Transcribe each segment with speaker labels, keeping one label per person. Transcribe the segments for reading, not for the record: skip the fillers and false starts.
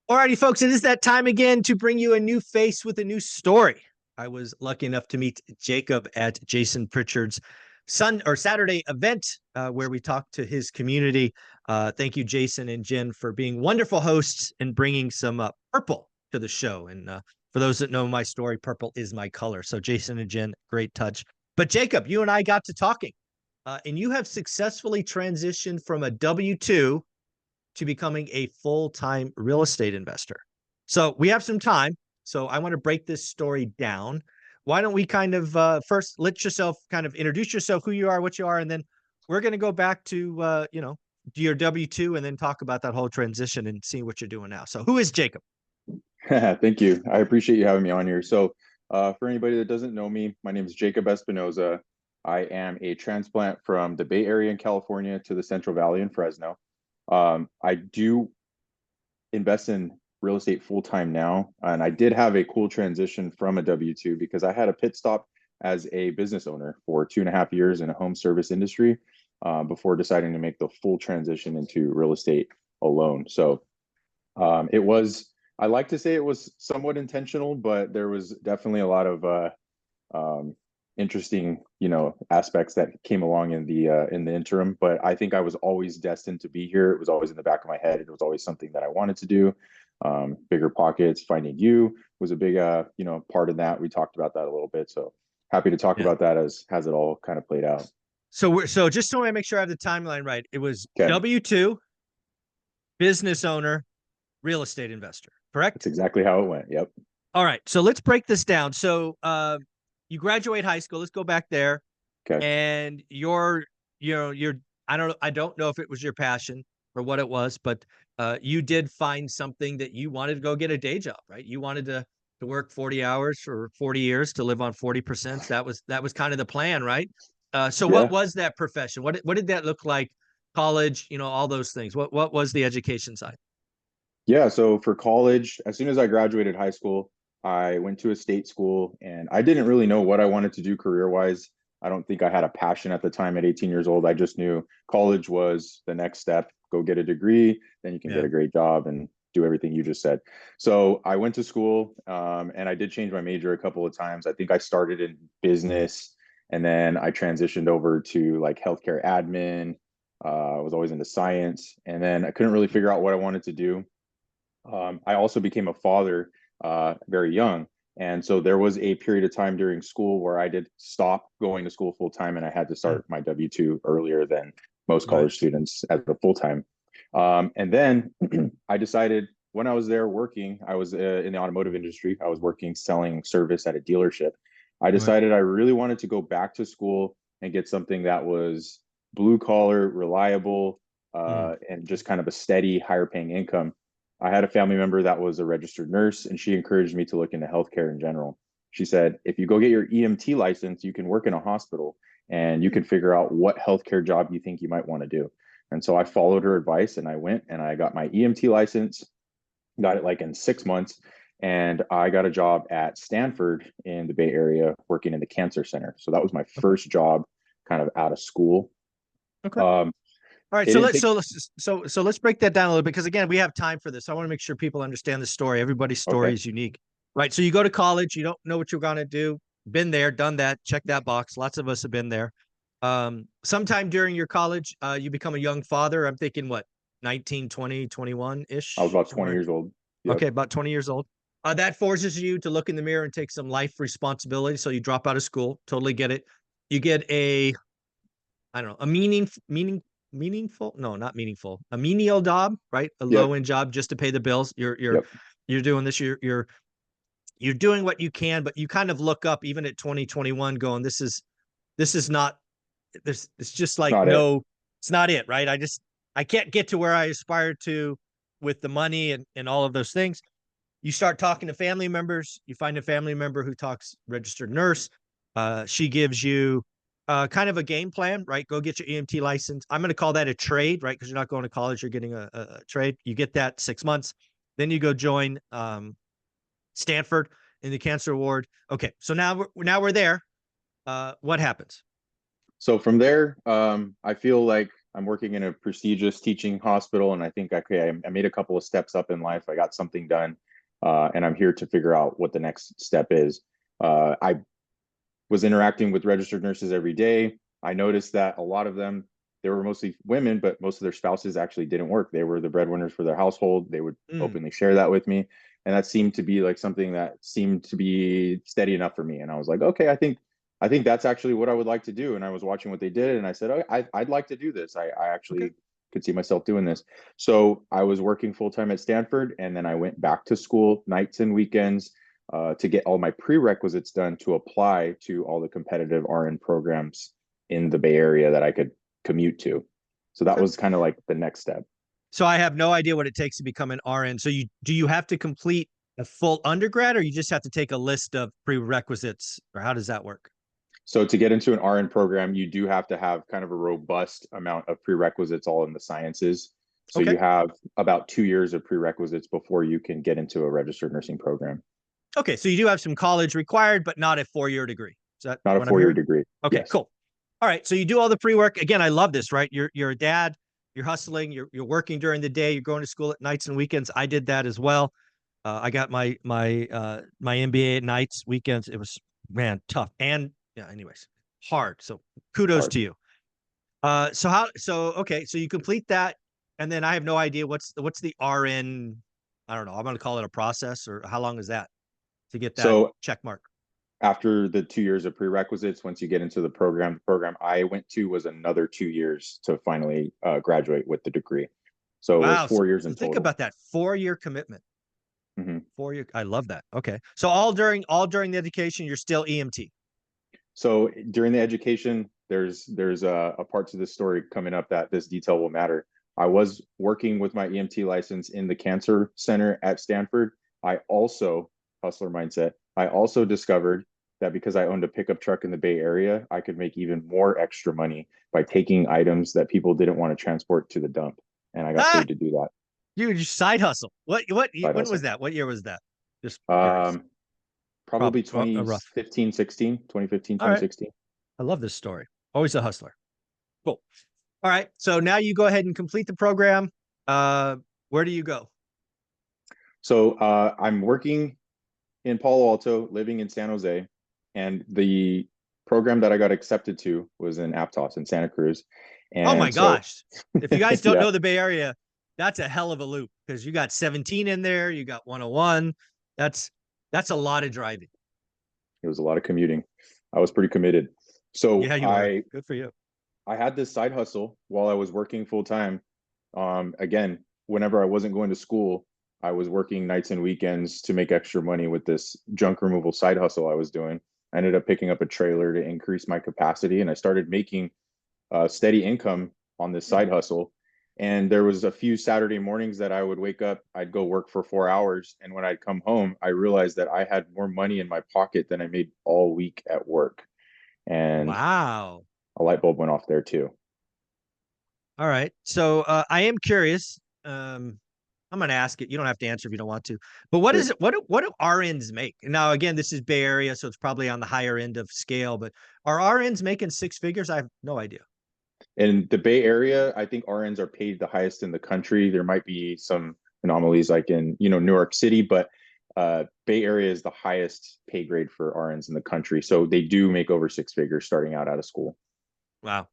Speaker 1: Alrighty, folks, it is that time again to bring you a new face with a new story. I was lucky enough to meet Jacob at Jason Pritchard's Saturday event where we talked to his community. Thank you, Jason and Jen, for being wonderful hosts and bringing some purple to the show. And for those that know my story, purple is my color. So Jason and Jen, great touch. But Jacob, you and I got to talking, and you have successfully transitioned from a W-2 to becoming a full-time real estate investor. So we have some time. So I want to break this story down. Why don't we kind of first let yourself kind of introduce yourself, who you are, what you are, and then we're going to go back to, your W-2 and then talk about that whole transition and see what you're doing now. So who is Jacob?
Speaker 2: Thank you. I appreciate you having me on here. So for anybody that doesn't know me, my name is Jacob Espinoza. I am a transplant from the Bay Area in California to the Central Valley in Fresno. I do invest in real estate full time now, and I did have a cool transition from a W-2 because I had a pit stop as a business owner for 2.5 years in a home service industry before deciding to make the full transition into real estate alone. So it was, I like to say it was somewhat intentional, but there was definitely a lot of interesting, aspects that came along in the interim. But I think I was always destined to be here. It was always in the back of my head. It was always something that I wanted to do. Bigger pockets, finding you was a big, part of that. We talked about that a little bit. So happy to talk about that as it all kind of played out.
Speaker 1: So just so I make sure I have the timeline right, it was
Speaker 2: Okay.
Speaker 1: W-2, business owner, real estate investor, correct?
Speaker 2: That's exactly how it went. Yep.
Speaker 1: All right. So let's break this down. So you graduate high school. Let's go back there.
Speaker 2: Okay.
Speaker 1: And I don't know if it was your passion or what it was, but you did find something that you wanted to go get a day job, right? You wanted to work 40 hours for 40 years to live on 40%. That was kind of the plan, right? So what was that profession? What did that look like? College, all those things. What was the education side?
Speaker 2: Yeah, so for college, as soon as I graduated high school, I went to a state school and I didn't really know what I wanted to do career-wise. I don't think I had a passion at the time at 18 years old. I just knew college was the next step. Go get a degree, then you can get a great job and do everything you just said. So I went to school and I did change my major a couple of times. I think I started in business and then I transitioned over to like healthcare admin. I was always into science and then I couldn't really figure out what I wanted to do. I also became a father very young. And so there was a period of time during school where I did stop going to school full time and I had to start my W-2 earlier than most college students at the full time. And then I decided when I was there working, I was in the automotive industry. I was working selling service at a dealership. I decided I really wanted to go back to school and get something that was blue collar, reliable, and just kind of a steady, higher paying income. I had a family member that was a registered nurse, and she encouraged me to look into healthcare in general. She said, if you go get your EMT license, you can work in a hospital and you can figure out what healthcare job you think you might want to do. And so I followed her advice and I went and I got my EMT license, got it like in 6 months. And I got a job at Stanford in the Bay Area working in the cancer center. So that was my first job kind of out of school.
Speaker 1: Okay. All right, so let's break that down a little bit because again, we have time for this. I want to make sure people understand the story. Everybody's story is unique, right? So you go to college, you don't know what you're going to do. Been there, done that, check that box. Lots of us have been there. Sometime during your college, you become a young father. I'm thinking what, 19, 20, 21-ish?
Speaker 2: I was about 20 years old.
Speaker 1: Yep. Okay, about 20 years old. That forces you to look in the mirror and take some life responsibility. So you drop out of school. Totally get it. You get a meaningful, no, not meaningful, a menial job, right? A low-end job just to pay the bills. You're doing this, you're doing what you can, but you kind of look up even at 2021 going, this is not this. It's just like, it's not it, right? I can't get to where I aspire to with the money and all of those things. You start talking to family members. You find a family member who talks registered nurse. She gives you kind of a game plan, right? Go get your EMT license. I'm going to call that a trade, right? Because you're not going to college, you're getting a trade. You get that 6 months. Then you go join Stanford in the cancer ward. Okay, so now we're there. What happens?
Speaker 2: So from there, I feel like I'm working in a prestigious teaching hospital, and I think okay, I made a couple of steps up in life. I got something done, and I'm here to figure out what the next step is. I was interacting with registered nurses every day. I noticed that a lot of them, they were mostly women, but most of their spouses actually didn't work. They were the breadwinners for their household. They would
Speaker 1: Mm,
Speaker 2: openly share that with me. And that seemed to be like something that seemed to be steady enough for me. And I was like, okay, I think that's actually what I would like to do. And I was watching what they did, and I said, oh, I'd like to do this. I
Speaker 1: okay.
Speaker 2: actually could see myself doing this. So I was working full time at Stanford, and then I went back to school nights and weekends to get all my prerequisites done to apply to all the competitive RN programs in the Bay Area that I could commute to. So that
Speaker 1: Okay.
Speaker 2: was kind of like the next step.
Speaker 1: So I have no idea what it takes to become an RN. So you have to complete a full undergrad, or you just have to take a list of prerequisites, or how does that work?
Speaker 2: So to get into an RN program, you do have to have kind of a robust amount of prerequisites all in the sciences. So
Speaker 1: Okay.
Speaker 2: you have about 2 years of prerequisites before you can get into a registered nursing program.
Speaker 1: Okay. So you do have some college required, but not a 4-year degree. Is that
Speaker 2: Not a
Speaker 1: what I'm
Speaker 2: 4 year
Speaker 1: hearing?
Speaker 2: degree.
Speaker 1: Okay,
Speaker 2: Yes.
Speaker 1: cool. All right. So you do all the pre-work. Again, I love this, right? You're a dad, you're hustling, you're working during the day, you're going to school at nights and weekends. I did that as well. I got my MBA at nights, weekends. It was, man, tough. And yeah, anyways, hard. So kudos
Speaker 2: Hard.
Speaker 1: to you. So okay, so you complete that, and then I have no idea what's the RN. I don't know. I'm gonna call it a process, or how long is that to get that
Speaker 2: So
Speaker 1: check mark?
Speaker 2: after the 2 years of prerequisites, once you get into the program I went to was another 2 years to finally graduate with the degree. So it was
Speaker 1: Wow. So,
Speaker 2: 4 years
Speaker 1: so
Speaker 2: in
Speaker 1: think
Speaker 2: total.
Speaker 1: about that 4-year commitment.
Speaker 2: Mhm.
Speaker 1: 4 year. I love that. Okay. So all during the education, you're still EMT.
Speaker 2: So during the education, there's a part to this story coming up that this detail will matter. I was working with my EMT license in the cancer center at Stanford. I also, hustler mindset, I also discovered that because I owned a pickup truck in the Bay Area, I could make even more extra money by taking items that people didn't want to transport to the dump. And I got
Speaker 1: Ah,
Speaker 2: paid to do that.
Speaker 1: you side hustle.
Speaker 2: Side
Speaker 1: When was
Speaker 2: hustle.
Speaker 1: that? What year was that? Just curious.
Speaker 2: Um, Probably
Speaker 1: Rough.
Speaker 2: 2015, 16, 2015,
Speaker 1: All right.
Speaker 2: 2016.
Speaker 1: I love this story. Always a hustler. Cool. All right. So now you go ahead and complete the program. Where do you go?
Speaker 2: So I'm working in Palo Alto, living in San Jose, and the program that I got accepted to was in Aptos in Santa Cruz.
Speaker 1: Oh my
Speaker 2: And so,
Speaker 1: gosh. If you guys don't
Speaker 2: yeah,
Speaker 1: know the Bay Area, that's a hell of a loop because you got 17 in there, you got 101. That's that's a lot of driving.
Speaker 2: it was a lot of commuting. I was pretty committed. So
Speaker 1: Yeah, you were. Good for you.
Speaker 2: I had this side hustle while I was working full time. Again, whenever I wasn't going to school, I was working nights and weekends to make extra money with this junk removal side hustle I was doing. I ended up picking up a trailer to increase my capacity, and I started making steady income on this
Speaker 1: Hmm.
Speaker 2: side hustle. And there was a few Saturday mornings that I would wake up, I'd go work for 4 hours, and when I'd come home, I realized that I had more money in my pocket than I made all week at work. And
Speaker 1: Wow.
Speaker 2: a light bulb went off there too.
Speaker 1: All right. So I am curious. I'm going to ask it. You don't have to answer if you don't want to. But what is
Speaker 2: Sure.
Speaker 1: it? What do RNs make? Now, again, this is Bay Area, so it's probably on the higher end of scale. But are RNs making six figures? I have no idea.
Speaker 2: In the Bay Area, I think RNs are paid the highest in the country. There might be some anomalies like in, New York City, but Bay Area is the highest pay grade for RNs in the country. So they do make over six figures starting out of school.
Speaker 1: Wow.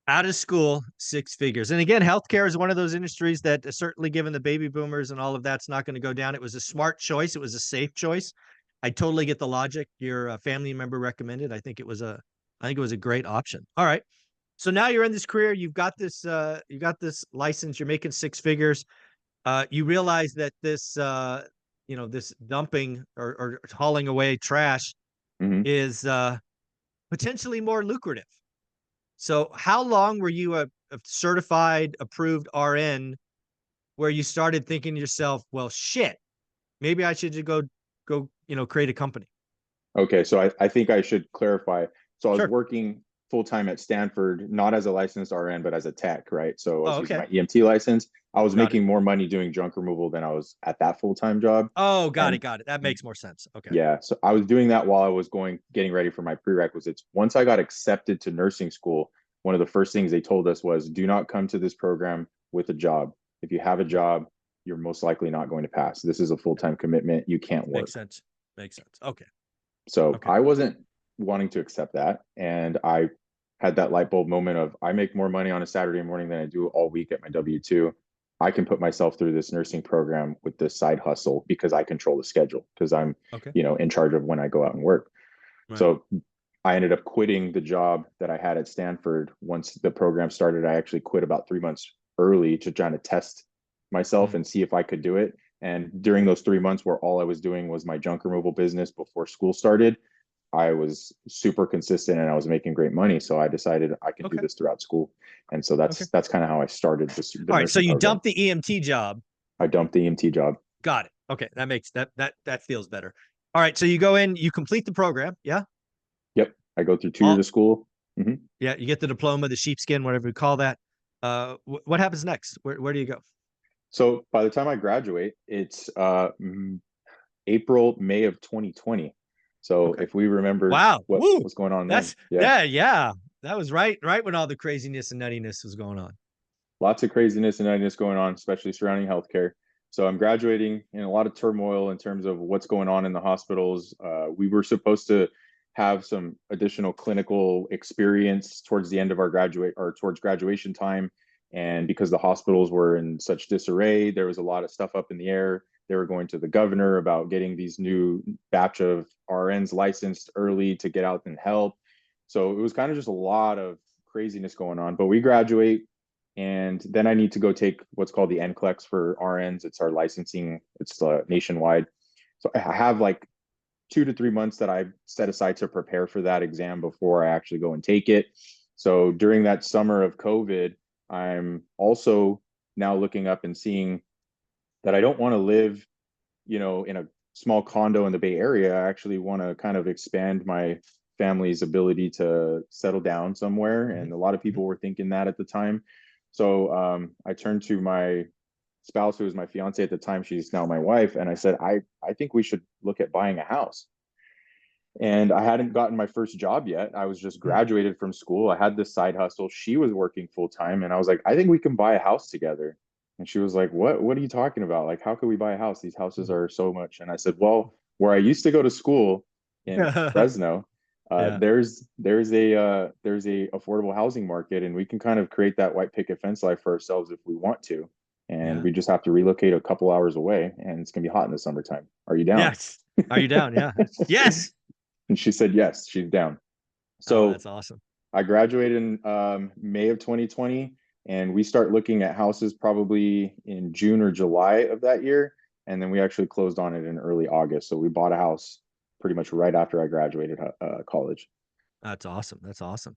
Speaker 1: Out of school, six figures. And again, healthcare is one of those industries that certainly given the baby boomers and all of that's not going to go down. It was a smart choice. It was a safe choice. I totally get the logic. Your family member recommended. I think it was a great option. All right. So now you're in this career. You got this license. You're making six figures. You realize that this dumping or hauling away trash
Speaker 2: Mm-hmm.
Speaker 1: is potentially more lucrative. So how long were you a certified approved RN where you started thinking to yourself, well, shit, maybe I should just go, create a company?
Speaker 2: Okay, so I think I should clarify. So I was
Speaker 1: Sure.
Speaker 2: working full time at Stanford, not as a licensed RN, but as a tech, right? So I
Speaker 1: Oh,
Speaker 2: was using
Speaker 1: okay.
Speaker 2: my EMT license. I was
Speaker 1: Got it.
Speaker 2: making more money doing junk removal than I was at that full time job.
Speaker 1: Oh, got it.
Speaker 2: And
Speaker 1: Got it. That makes more sense. Okay.
Speaker 2: yeah, so I was doing that while I was getting ready for my prerequisites. Once I got accepted to nursing school, one of the first things they told us was, do not come to this program with a job. If you have a job, you're most likely not going to pass. This is a full-time commitment. You can't work.
Speaker 1: Makes sense. Makes sense. Okay.
Speaker 2: So
Speaker 1: Okay.
Speaker 2: I wasn't wanting to accept that. And I had that light bulb moment of, I make more money on a Saturday morning than I do all week at my W-2. I can put myself through this nursing program with this side hustle because I control the schedule, because I'm,
Speaker 1: Okay.
Speaker 2: in charge of when I go out and work.
Speaker 1: Right.
Speaker 2: So I ended up quitting the job that I had at Stanford. Once the program started, I actually quit about 3 months early to try to test myself and see if I could do it. And during those 3 months where all I was doing was my junk removal business before school started, I was super consistent and I was making great money. So I decided I could do this throughout school. And so that's kind of how I started this.
Speaker 1: All right. So you
Speaker 2: program.
Speaker 1: dumped the EMT job.
Speaker 2: I dumped the EMT job.
Speaker 1: Got it. Okay. That makes that feels better. All right. So you go in, you complete the program. Yeah.
Speaker 2: Yep. I go through 2 years of school.
Speaker 1: Yeah. You get the diploma, the sheepskin, whatever you call that. What happens next? Where do you go?
Speaker 2: So by the time I graduate, it's April, May of 2020. So if we remember what's going on
Speaker 1: then. Yeah. That was right when all the craziness and nuttiness was going on.
Speaker 2: Lots of craziness and nuttiness going on, especially surrounding healthcare. So I'm graduating in a lot of turmoil in terms of what's going on in the hospitals. We were supposed to have some additional clinical experience towards the end of our towards graduation time. And because the hospitals were in such disarray, there was a lot of stuff up in the air. They were going to the governor about getting these new batch of RNs licensed early to get out and help. So it was kind of just a lot of craziness going on. But we graduate, and then I need to go take what's called the NCLEX for RNs. It's our licensing. It's nationwide. So I have like 2 to 3 months that I've set aside to prepare for that exam before I actually go and take it. So during that summer of COVID, I'm also now looking up and seeing that I don't want to live, in a small condo in the Bay Area. I actually want to kind of expand my family's ability to settle down somewhere. And a lot of people were thinking that at the time. So I turned to my spouse, who was my fiance at the time. She's now my wife. And I said, I think we should look at buying a house. And I hadn't gotten my first job yet. I was just graduated from school. I had this side hustle. She was working full time. And I was like, I think we can buy a house together. And she was like, what are you talking about? Like, how could we buy a house? These houses are so much. And I said, well, where I used to go to school in Fresno, there's a affordable housing market, and we can kind of create that white picket fence life for ourselves if we want to. And we just have to relocate a couple hours away, and it's gonna be hot in the summertime. Are you down?
Speaker 1: Yes. Are you down? Yeah. Yes.
Speaker 2: And she said yes, she's down. So
Speaker 1: that's awesome.
Speaker 2: I graduated in May of 2020, and we start looking at houses probably in June or July of that year. And then we actually closed on it in early August. So we bought a house pretty much right after I graduated college.
Speaker 1: That's awesome. That's awesome.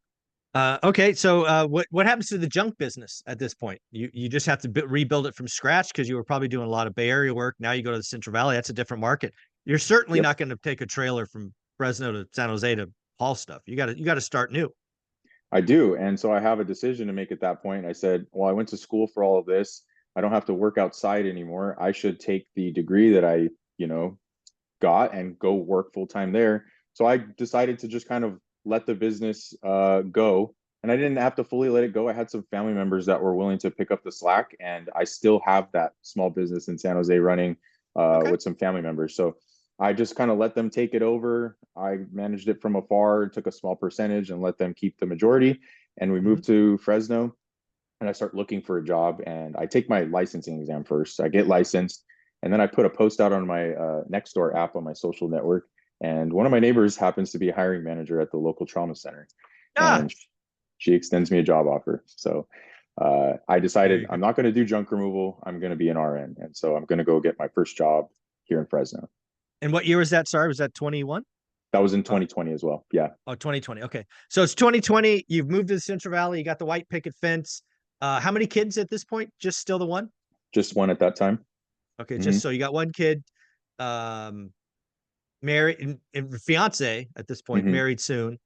Speaker 1: Okay, so what happens to the junk business at this point? You just have to rebuild it from scratch, because you were probably doing a lot of Bay Area work. Now you go to the Central Valley. That's a different market. You're certainly not going to take a trailer from Fresno to San Jose to haul stuff. You got to start new.
Speaker 2: I do. And so I have a decision to make at that point. I said, well, I went to school for all of this. I don't have to work outside anymore. I should take the degree that I, got and go work full time there. So I decided to just kind of let the business go. And I didn't have to fully let it go. I had some family members that were willing to pick up the slack. And I still have that small business in San Jose running with some family members. So I just kind of let them take it over. I managed it from afar, took a small percentage and let them keep the majority. And we moved to Fresno, and I start looking for a job, and I take my licensing exam first. I get licensed, and then I put a post out on my Nextdoor app on my social network. And one of my neighbors happens to be a hiring manager at the local trauma center. And she extends me a job offer. So I decided I'm not going to do junk removal. I'm going to be an RN. And so I'm going to go get my first job here in Fresno.
Speaker 1: And what year was that? Sorry, was that 21?
Speaker 2: That was in 2020 as well. Yeah.
Speaker 1: Oh, 2020. Okay. So it's 2020. You've moved to the Central Valley. You got the white picket fence. How many kids at this point? Just still the one?
Speaker 2: Just one at that time.
Speaker 1: Okay. Just so you got one kid, married and fiance at this point, married soon.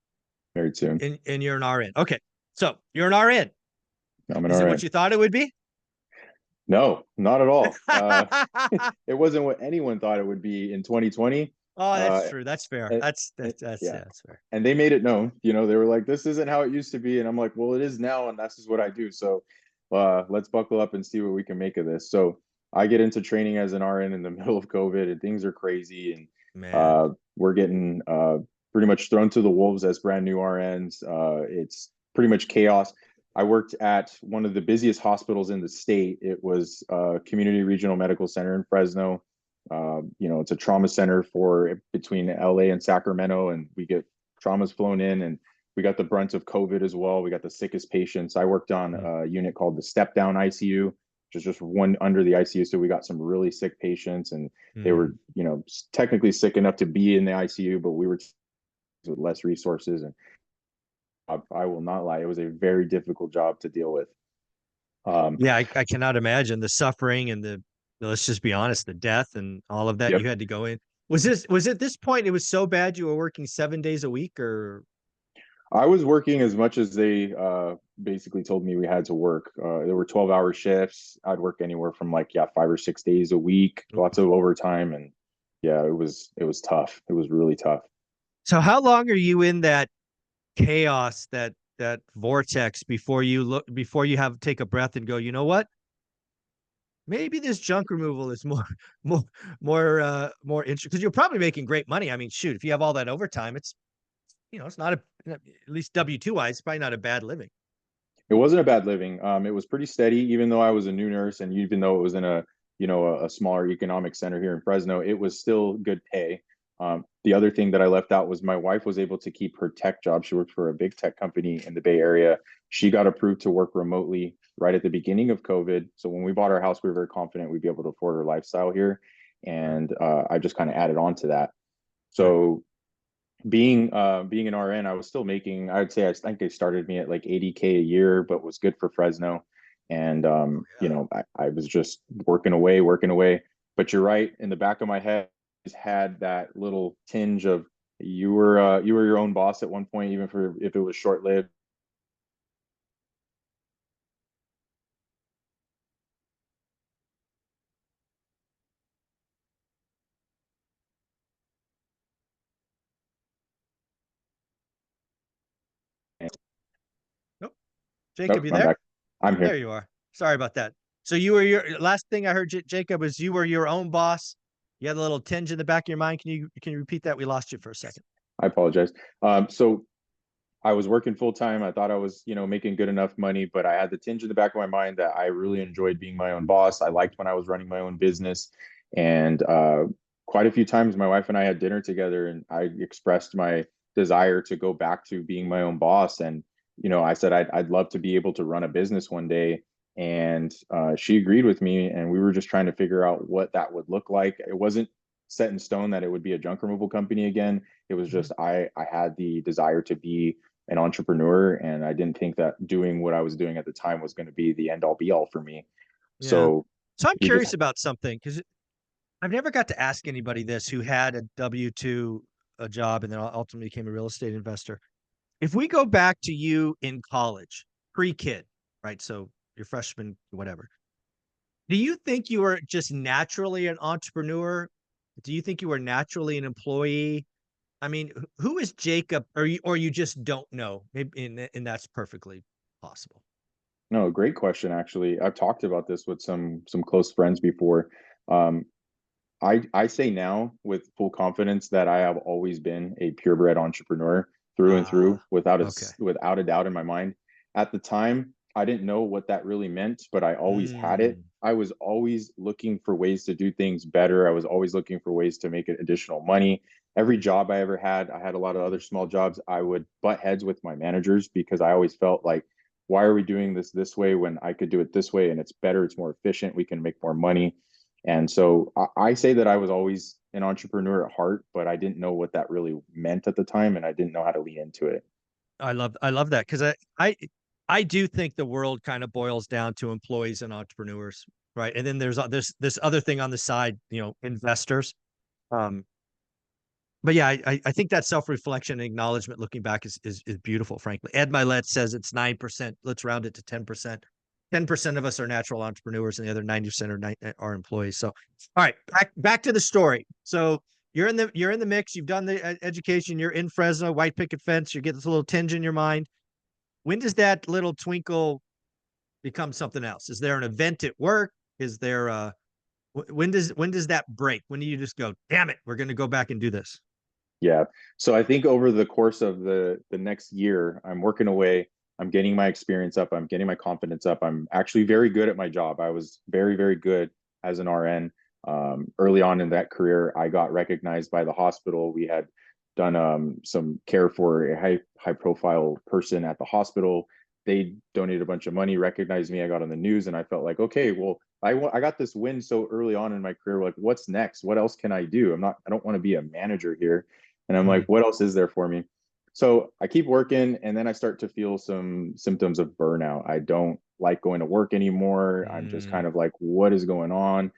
Speaker 2: Married soon.
Speaker 1: And you're an RN. Okay. So you're an RN.
Speaker 2: I'm an RN.
Speaker 1: Is it what you thought it would be?
Speaker 2: No, not at all. It wasn't what anyone thought it would be in 2020.
Speaker 1: Oh, that's
Speaker 2: Uh,
Speaker 1: true. That's fair.
Speaker 2: and,
Speaker 1: That's
Speaker 2: yeah,
Speaker 1: yeah, that's fair.
Speaker 2: and they made it known. They were like, "This isn't how it used to be," and I'm like, "Well, it is now, and this is what I do." So, let's buckle up and see what we can make of this. So, I get into training as an RN in the middle of COVID, and things are crazy, and
Speaker 1: Man.
Speaker 2: we're getting pretty much thrown to the wolves as brand new RNs. It's pretty much chaos. I worked at one of the busiest hospitals in the state. It was Community Regional Medical Center in Fresno. It's a trauma center for between LA and Sacramento, and we get traumas flown in, and we got the brunt of COVID as well. We got the sickest patients. I worked on
Speaker 1: Mm,
Speaker 2: a unit called the step down ICU, which is just one under the ICU. So we got some really sick patients, and they
Speaker 1: mm.
Speaker 2: were, technically sick enough to be in the ICU, but we were with less resources. And I will not lie, it was a very difficult job to deal with.
Speaker 1: Yeah, I cannot imagine the suffering and the, let's just be honest, the death and all of that
Speaker 2: Yep.
Speaker 1: you had to go in. Was at this point it was so bad you were working 7 days a week or
Speaker 2: I was working as much as they basically told me we had to work. There were 12-hour shifts. I'd work anywhere from like, yeah, 5 or 6 days a week, lots of overtime. And yeah, it was tough. It was really tough.
Speaker 1: so how long are you in that chaos, that vortex before you have take a breath and go, you know what? Maybe this junk removal is more more more interesting because you're probably making great money. I mean, shoot, if you have all that overtime, it's not a at least W-2 wise, it's probably not a bad living.
Speaker 2: It wasn't a bad living. It was pretty steady, even though I was a new nurse, and even though it was in a smaller economic center here in Fresno, it was still good pay. The other thing that I left out was my wife was able to keep her tech job. She worked for a big tech company in the Bay Area. She got approved to work remotely right at the beginning of COVID. So when we bought our house, we were very confident we'd be able to afford her lifestyle here,
Speaker 1: Right.
Speaker 2: and I just kind of added on to that.
Speaker 1: Right.
Speaker 2: So being an RN, I was still making, I'd say I think they started me at like 80K a year, but was good for Fresno. And
Speaker 1: Yeah.
Speaker 2: I was just working away, working away. But you're right, in the back of my head, just had that little tinge of you were your own boss at one point, even for if it was short lived.
Speaker 1: Nope. Jacob,
Speaker 2: Nope,
Speaker 1: you
Speaker 2: I'm
Speaker 1: there?
Speaker 2: back. I'm
Speaker 1: There
Speaker 2: here.
Speaker 1: you are. Sorry about that. So you were your last thing I heard, Jacob, was you were your own boss. You had a little tinge in the back of your mind. Can you repeat that? We lost you for a second.
Speaker 2: I apologize. So I was working full time. I thought I was, making good enough money, but I had the tinge in the back of my mind that I really enjoyed being my own boss. I liked when I was running my own business. And quite a few times, my wife and I had dinner together, and I expressed my desire to go back to being my own boss. And, I said I'd love to be able to run a business one day. And she agreed with me. And we were just trying to figure out what that would look like. It wasn't set in stone that it would be a junk removal company again. It was
Speaker 1: Mhm.
Speaker 2: just I had the desire to be an entrepreneur, and I didn't think that doing what I was doing at the time was going to be the end all be all for me.
Speaker 1: Yeah.
Speaker 2: So
Speaker 1: So I'm
Speaker 2: we just
Speaker 1: curious about something because I've never got to ask anybody this who had a W-2 a job and then ultimately became a real estate investor. If we go back to you in college, pre-kid, right? So your freshman, whatever. Do you think you were just naturally an entrepreneur? Do you think you were naturally an employee? I mean, who is Jacob, or you just don't know? Maybe, and that's perfectly possible.
Speaker 2: no, great question. Actually, I've talked about this with some close friends before. Um, I say now with full confidence that I have always been a purebred entrepreneur through and through,
Speaker 1: Ah,
Speaker 2: without
Speaker 1: okay.
Speaker 2: without a doubt in my mind. At the time, I didn't know what that really meant, but I always had it.
Speaker 1: Mm,
Speaker 2: I was always looking for ways to do things better. I was always looking for ways to make additional money. Every job I ever had, I had a lot of other small jobs. I would butt heads with my managers because I always felt like, why are we doing this way when I could do it this way and it's better, it's more efficient, we can make more money. And so I say that I was always an entrepreneur at heart, but I didn't know what that really meant at the time, and I didn't know how to lean into it.
Speaker 1: I love that because I do think the world kind of boils down to employees and entrepreneurs, right? And then there's this other thing on the side, investors. Um, but yeah, I think that self-reflection and acknowledgement looking back is beautiful, frankly. Ed Milet says it's 9%. Let's round it to 10%. 10% of us are natural entrepreneurs and the other 90% are employees. So all right, back to the story. So you're in the mix. You've done the education. You're in Fresno, white picket fence. You get this little tinge in your mind. When does that little twinkle become something else? Is there an event at work? Is there when does that break? When do you just go, damn it, we're going to go back and do this?
Speaker 2: Yeah. So I think over the course of the next year, I'm working away. I'm getting my experience up. I'm getting my confidence up. I'm actually very good at my job. I was very, very good as an RN. Early on in that career, I got recognized by the hospital. We had done some care for a high profile person at the hospital. They donated a bunch of money, recognized me. I got on the news, and I felt like, okay, well, I got this win so early on in my career. Like, what's next? What else can I do? I don't want to be a manager here. And I'm like,
Speaker 1: Mm,
Speaker 2: what else is there for me? So I keep working, and then I start to feel some symptoms of burnout. I don't like going to work anymore. I'm just
Speaker 1: mm,
Speaker 2: kind of like, what is going on?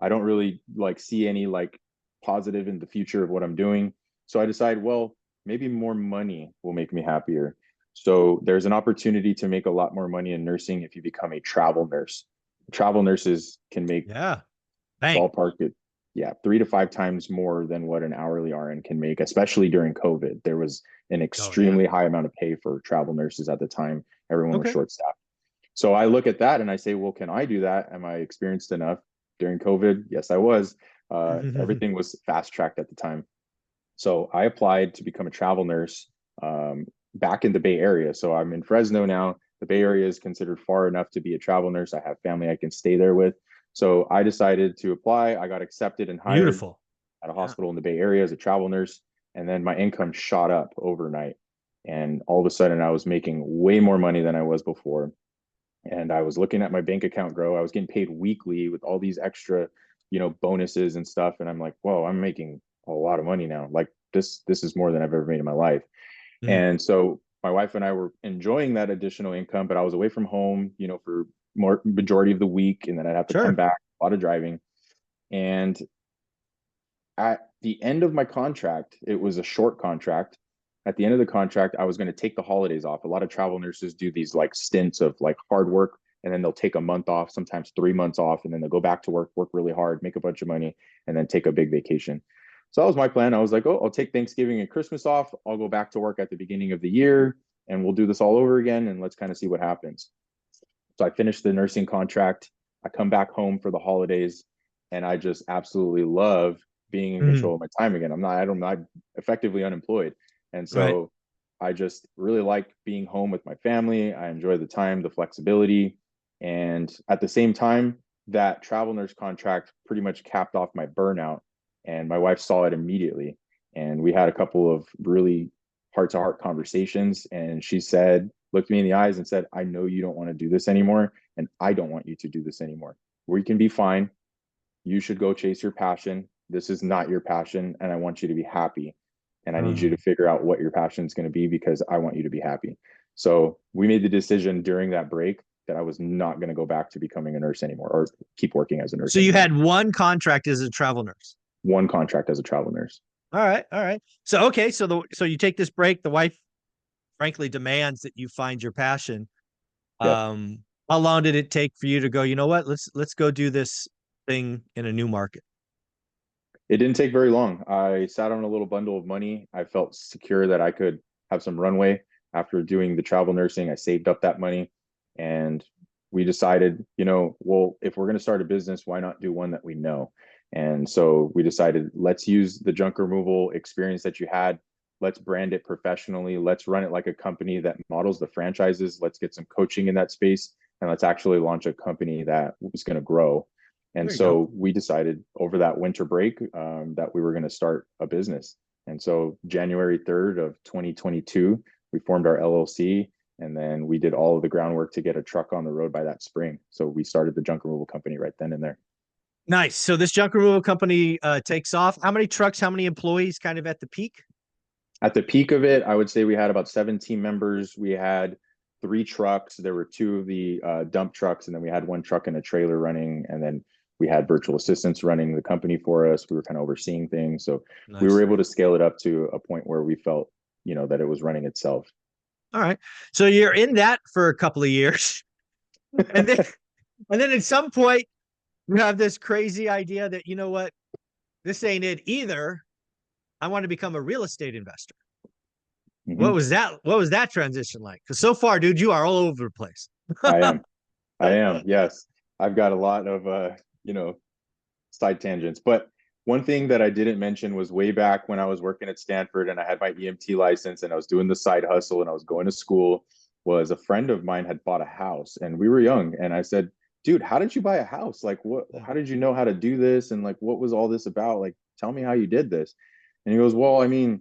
Speaker 2: I don't really like see any like positive in the future of what I'm doing. So I decide, well, maybe more money will make me happier. So there's an opportunity to make a lot more money in nursing if you become a travel nurse. Travel nurses can make
Speaker 1: yeah. Bang.
Speaker 2: ballpark it, yeah, 3 to 5 times more than what an hourly RN can make, especially during COVID. There was an
Speaker 1: Oh yeah.
Speaker 2: extremely high amount of pay for travel nurses at the time. Everyone was
Speaker 1: Okay.
Speaker 2: short staffed. So I look at that and I say, well, can I do that? Am I experienced enough during COVID? Yes, I was. Everything was fast tracked at the time. So I applied to become a travel nurse back in the Bay Area. So I'm in Fresno now. The Bay Area is considered far enough to be a travel nurse. I have family I can stay there with. So I decided to apply. I got accepted and hired
Speaker 1: Beautiful.
Speaker 2: at a
Speaker 1: Yeah.
Speaker 2: hospital in the Bay Area as a travel nurse. And then my income shot up overnight. And all of a sudden, I was making way more money than I was before. And I was looking at my bank account grow. I was getting paid weekly with all these extra, bonuses and stuff. And I'm like, whoa, I'm making a lot of money now. Like this is more than I've ever made in my life.
Speaker 1: Mhm.
Speaker 2: And so my wife and I were enjoying that additional income, but I was away from home, for more majority of the week, and then I'd have to come
Speaker 1: Sure.
Speaker 2: back, a lot of driving. And at the end of my contract, it was a short contract. At the end of the contract, I was going to take the holidays off. A lot of travel nurses do these like stints of like hard work, and then they'll take a month off, sometimes 3 months off, and then they'll go back to work really hard, make a bunch of money, and then take a big vacation. So that was my plan. I was like, oh, I'll take Thanksgiving and Christmas off. I'll go back to work at the beginning of the year, and we'll do this all over again, and let's kind of see what happens. So I finished the nursing contract. I come back home for the holidays, and I just absolutely love being in
Speaker 1: Mhm.
Speaker 2: control of my time again. I'm not effectively unemployed. And
Speaker 1: Right.
Speaker 2: so I just really like being home with my family. I enjoy the time, the flexibility. And at the same time, that travel nurse contract pretty much capped off my burnout. And my wife saw it immediately. And we had a couple of really heart to heart conversations. And she said, looked me in the eyes and said, I know you don't want to do this anymore. And I don't want you to do this anymore. We can be fine. You should go chase your passion. This is not your passion. And I want you to be happy. And I need you to
Speaker 1: Mm.
Speaker 2: figure out what your passion is going to be because I want you to be happy. So we made the decision during that break that I was not going to go back to becoming a nurse anymore or keep working as a nurse
Speaker 1: So you
Speaker 2: anymore.
Speaker 1: had one contract as a travel nurse.
Speaker 2: One contract as a travel nurse.
Speaker 1: All right. All right. So okay. So you take this break. The wife frankly demands that you find your passion.
Speaker 2: Yep.
Speaker 1: How long did it take for you to go, you know what? Let's go do this thing in a new market.
Speaker 2: It didn't take very long. I sat on a little bundle of money. I felt secure that I could have some runway after doing the travel nursing. I saved up that money and we decided, well, if we're going to start a business, why not do one that we know? And so we decided, let's use the junk removal experience that you had. Let's brand it professionally. Let's run it like a company that models the franchises. Let's get some coaching in that space and let's actually launch a company that was going to grow. And
Speaker 1: There you go.
Speaker 2: so we decided over that winter break that we were going to start a business. And so January 3rd of 2022, we formed our LLC and then we did all of the groundwork to get a truck on the road by that spring. So we started the junk removal company right then and there.
Speaker 1: Nice. So this junk removal company takes off. How many trucks? How many employees? Kind of at the peak.
Speaker 2: At the peak of it, I would say we had about 17 members. We had 3 trucks. There were 2 of the dump trucks, and then we had 1 truck and a trailer running. And then we had virtual assistants running the company for us. We were kind of overseeing things. So we were
Speaker 1: Nice.
Speaker 2: able to scale it up to a point where we felt, that it was running itself.
Speaker 1: All right. So you're in that for a couple of years, and then at some point you have this crazy idea that you know what, this ain't it either. I want to become a real estate investor.
Speaker 2: Mhm.
Speaker 1: What was that transition like? Because so far, dude, you are all over the place.
Speaker 2: I am. I am. Yes. I've got a lot of you know, side tangents. But one thing that I didn't mention was way back when I was working at Stanford and I had my EMT license and I was doing the side hustle and I was going to school, was a friend of mine had bought a house and we were young. And I said, dude, how did you buy a house? Like, what, how did you know how to do this? And like, what was all this about? Like, tell me how you did this. And he goes, well, I mean,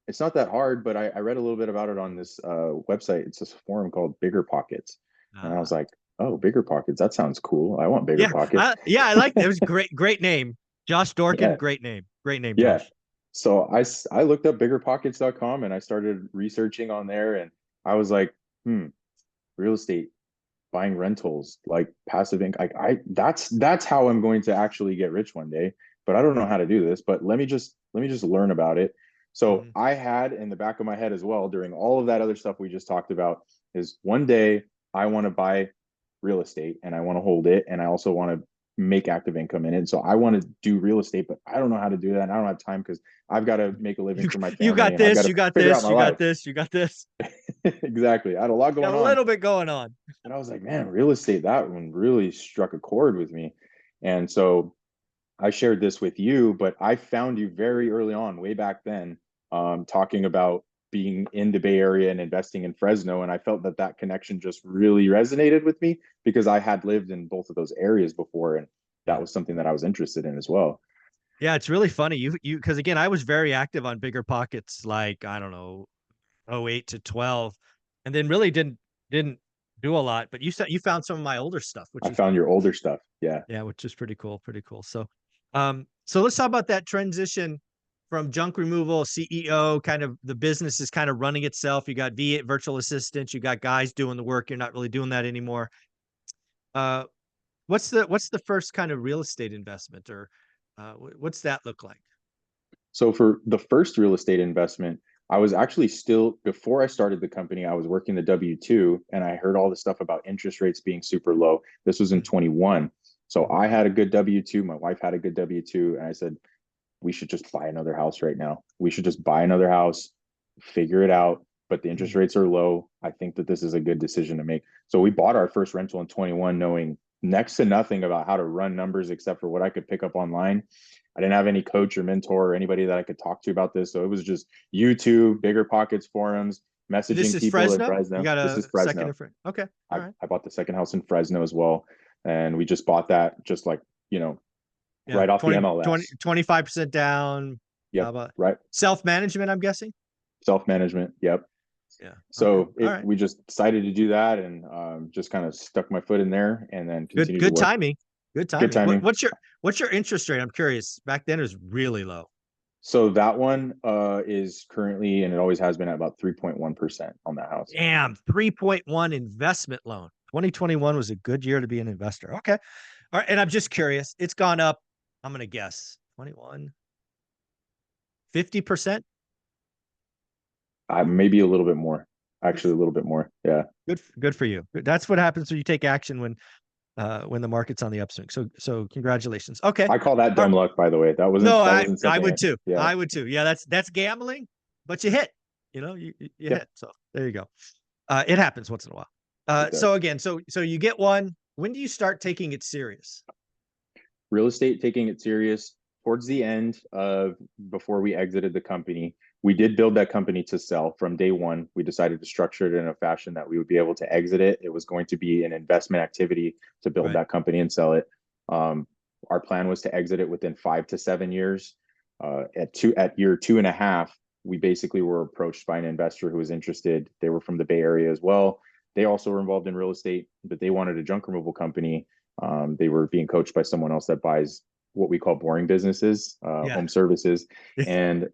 Speaker 2: it's not that hard, but I read a little bit about it on this website. It's this forum called Bigger Pockets. And I was like, oh, Bigger Pockets. That sounds cool. I want Bigger
Speaker 1: Yeah,
Speaker 2: Pockets.
Speaker 1: yeah, I like it. It was great name, Josh Dorkin.
Speaker 2: Yeah.
Speaker 1: Great name,
Speaker 2: Yeah.
Speaker 1: Josh.
Speaker 2: So I looked up biggerpockets.com and I started researching on there and I was like, real estate, buying rentals, like passive income. Like that's how I'm going to actually get rich one day. But I don't know how to do this, but let me just learn about it. So
Speaker 1: Mhm.
Speaker 2: I had in the back of my head as well during all of that other stuff we just talked about is one day I want to buy real estate and I want to hold it and I also want to make active income in it. So I want to do real estate, but I don't know how to do that. And I don't have time because I've got to make a living for my
Speaker 1: You
Speaker 2: family
Speaker 1: got
Speaker 2: and I've got
Speaker 1: this,
Speaker 2: to
Speaker 1: you got
Speaker 2: figure out
Speaker 1: this,
Speaker 2: my
Speaker 1: you got
Speaker 2: life.
Speaker 1: this, you got this.
Speaker 2: Exactly. I had a lot
Speaker 1: Got
Speaker 2: going
Speaker 1: a
Speaker 2: on.
Speaker 1: little bit going on.
Speaker 2: And I was like, man, real estate, that one really struck a chord with me. And so I shared this with you, but I found you very early on, way back then, talking about being in the Bay Area and investing in Fresno. And I felt that that connection just really resonated with me because I had lived in both of those areas before. And that
Speaker 1: Yeah.
Speaker 2: was something that I was interested in as well.
Speaker 1: Yeah, it's really funny. You because again, I was very active on Bigger Pockets, like I don't know, 08 to 12, and then really didn't do a lot. But you said you found some of my older stuff, which
Speaker 2: I
Speaker 1: is
Speaker 2: found your older stuff. Yeah.
Speaker 1: yeah, which is pretty cool, pretty cool. So let's talk about that transition from junk removal, CEO, kind of the business is kind of running itself. You got V8 virtual assistants, you got guys doing the work. You're not really doing that anymore. Uh, what's the first kind of real estate investment, or what's that look like?
Speaker 2: So for the first real estate investment, I was actually still before I started the company, I was working the W-2 and I heard all the stuff about interest rates being super low. This was in
Speaker 1: Mm-hmm.
Speaker 2: 21. So
Speaker 1: Mm-hmm.
Speaker 2: I had a good W-2, my wife had a good W-2, and I said, we should just buy another house right now. We should just buy another house, figure it out, but the interest rates are low. I think that this is a good decision to make. So we bought our first rental in 21 knowing next to nothing about how to run numbers except for what I could pick up online. I didn't have any coach or mentor or anybody that I could talk to about this. So it was just YouTube, Bigger Pockets forums,
Speaker 1: This
Speaker 2: messaging
Speaker 1: is
Speaker 2: people in
Speaker 1: Fresno. You
Speaker 2: Fresno.
Speaker 1: got
Speaker 2: This
Speaker 1: a
Speaker 2: is
Speaker 1: second
Speaker 2: Fresno.
Speaker 1: in front. Okay. All
Speaker 2: I,
Speaker 1: right.
Speaker 2: I bought the second house in Fresno as well. And we just bought that just like,
Speaker 1: Yeah.
Speaker 2: right off the
Speaker 1: 20,
Speaker 2: MLS.
Speaker 1: 25% down. How
Speaker 2: Yep.
Speaker 1: about
Speaker 2: Right.
Speaker 1: self-management, I'm guessing?
Speaker 2: Self-management. Yep.
Speaker 1: Yeah. Okay.
Speaker 2: So
Speaker 1: All right.
Speaker 2: we just decided to do that and just kind of stuck my foot in there and then
Speaker 1: Good
Speaker 2: continued to
Speaker 1: good
Speaker 2: work.
Speaker 1: timing. Good
Speaker 2: Good
Speaker 1: timing.
Speaker 2: timing.
Speaker 1: What's your interest rate? I'm curious. Back then it was really low.
Speaker 2: So that one is currently, and it always has been at about 3.1% on that house.
Speaker 1: Damn, 3.1 investment loan. 2021 was a good year to be an investor. Okay. All right. And I'm just curious. It's gone up, I'm gonna guess 21, 50%.
Speaker 2: Maybe a little bit more. Actually, a little bit more. Yeah.
Speaker 1: Good for you. That's what happens when you take action when the market's on the upswing. So congratulations. Okay.
Speaker 2: I call that
Speaker 1: All
Speaker 2: dumb
Speaker 1: right.
Speaker 2: luck, by the way.
Speaker 1: No,
Speaker 2: That
Speaker 1: I
Speaker 2: wasn't
Speaker 1: I
Speaker 2: something.
Speaker 1: would too.
Speaker 2: Yeah.
Speaker 1: I would too. Yeah, that's gambling, but you hit. You
Speaker 2: Yeah.
Speaker 1: hit. So there you go. It happens once in a while.
Speaker 2: It does.
Speaker 1: So again, so you get one. When do you start taking it serious?
Speaker 2: Real estate, taking it serious towards the end of before we exited the company. We did build that company to sell from day one. We decided to structure it in a fashion that we would be able to exit it. It was going to be an investment activity to build
Speaker 1: Right.
Speaker 2: that company and sell it. Our plan was to exit it within 5 to 7 years. At year 2.5, we basically were approached by an investor who was interested. They were from the Bay Area as well. They also were involved in real estate, but they wanted a junk removal company. They were being coached by someone else that buys what we call boring businesses,
Speaker 1: Yeah.
Speaker 2: home services, and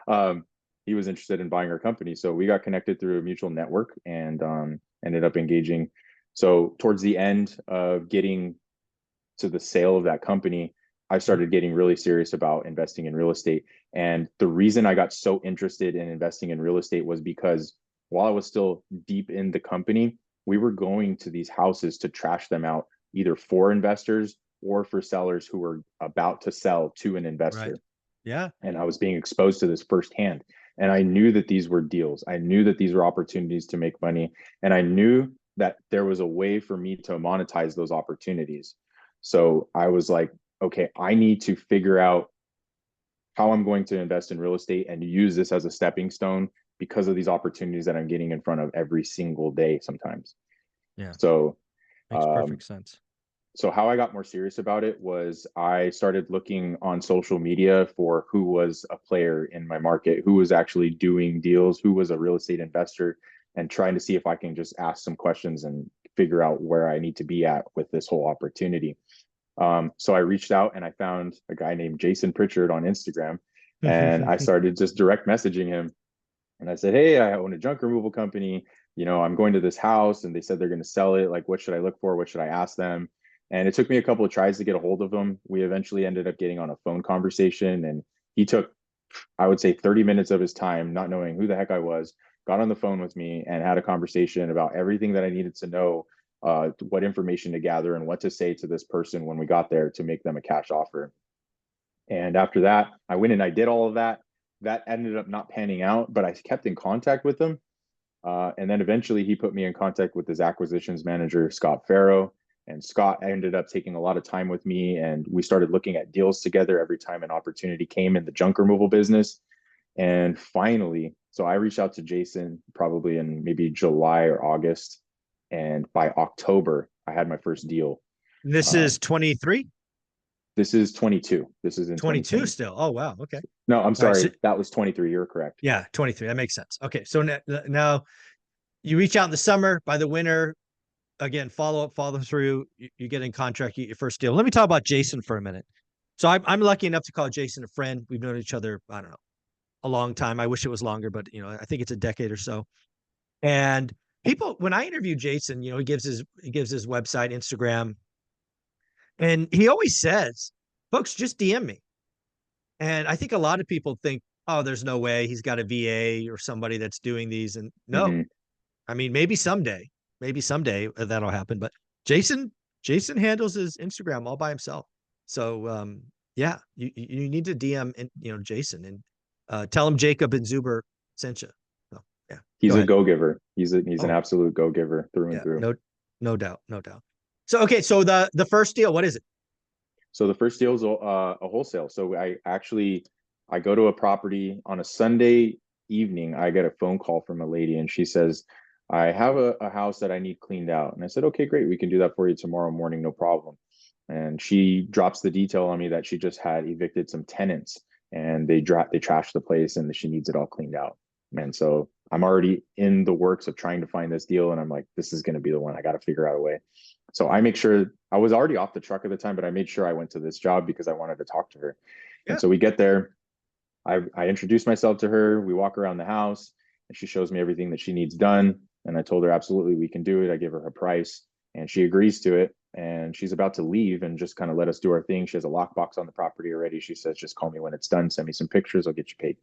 Speaker 2: um, he was interested in buying our company. So we got connected through a mutual network and ended up engaging. So towards the end of getting to the sale of that company, I started getting really serious about investing in real estate. And the reason I got so interested in investing in real estate was because while I was still deep in the company, we were going to these houses to trash them out either for investors or for sellers who were about to sell to an
Speaker 1: Right.
Speaker 2: investor.
Speaker 1: Yeah.
Speaker 2: and I was being exposed to this firsthand. And I knew that these were deals. I knew that these were opportunities to make money. And I knew that there was a way for me to monetize those opportunities. So I was like, okay, I need to figure out how I'm going to invest in real estate and use this as a stepping stone because of these opportunities that I'm getting in front of every single day sometimes.
Speaker 1: Yeah.
Speaker 2: So
Speaker 1: Makes
Speaker 2: um,
Speaker 1: perfect sense.
Speaker 2: so how I got more serious about it was I started looking on social media for who was a player in my market, who was actually doing deals, who was a real estate investor, and trying to see if I can just ask some questions and figure out where I need to be at with this whole opportunity. So I reached out and I found a guy named Jason Pritchard on Instagram, and I started just direct messaging him. And I said, hey, I own a junk removal company. I'm going to this house and they said they're going to sell it. Like, what should I look for? What should I ask them? And it took me a couple of tries to get a hold of him. We eventually ended up getting on a phone conversation, and he took, I would say, 30 minutes of his time, not knowing who the heck I was, got on the phone with me and had a conversation about everything that I needed to know, what information to gather and what to say to this person when we got there to make them a cash offer. And after that, I went and I did all of that. That ended up not panning out, but I kept in contact with him. And then eventually he put me in contact with his acquisitions manager, Scott Farrow. And Scott ended up taking a lot of time with me, and we started looking at deals together every time an opportunity came in the junk removal business. And finally, so I reached out to Jason probably in maybe July or August. And by October, I had my first deal.
Speaker 1: This
Speaker 2: Um,
Speaker 1: is 23,
Speaker 2: this is 22. This is in
Speaker 1: 22
Speaker 2: 2020.
Speaker 1: still. Oh, wow. Okay.
Speaker 2: No, I'm
Speaker 1: All right. So
Speaker 2: sorry. That was 23. You're correct.
Speaker 1: yeah, 23. That makes sense. Okay. So now you reach out in the summer. By the winter, again, follow through. You get in contract, you get your first deal. Let me talk about Jason for a minute. So I'm lucky enough to call Jason a friend. We've known each other, I don't know, a long time. I wish it was longer, but I think it's a decade or so. And people, when I interview Jason, he gives his website, Instagram, and he always says, "Folks, just DM me." And I think a lot of people think, "Oh, there's no way he's got a VA or somebody that's doing these." And no,
Speaker 2: Mm-hmm.
Speaker 1: I mean, maybe someday that'll happen. But Jason, Jason handles his Instagram all by himself. So yeah, you need to DM Jason and tell him Jacob and Zuber sent you. So yeah, go
Speaker 2: He's a
Speaker 1: ahead.
Speaker 2: go-giver. He's an
Speaker 1: Oh
Speaker 2: absolute go-giver through and
Speaker 1: yeah,
Speaker 2: through.
Speaker 1: no doubt, no doubt. So okay, so the first deal, what is it?
Speaker 2: So the first deal is a wholesale. So I go to a property on a Sunday evening. I get a phone call from a lady, and she says, I have a house that I need cleaned out. And I said, okay, great. We can do that for you tomorrow morning. No problem. And she drops the detail on me that she just had evicted some tenants, and they trashed the place, and she needs it all cleaned out. And so I'm already in the works of trying to find this deal. And I'm like, this is going to be the one. I got to figure out a way. So I make sure I was already off the truck at the time, but I made sure I went to this job because I wanted to talk to her. And
Speaker 1: Yeah.
Speaker 2: so we get there. I introduce myself to her. We walk around the house, and she shows me everything that she needs done. And I told her, absolutely, we can do it. I give her her price, and she agrees to it. And she's about to leave and just kind of let us do our thing. She has a lockbox on the property already. She says, just call me when it's done. Send me some pictures. I'll get you paid.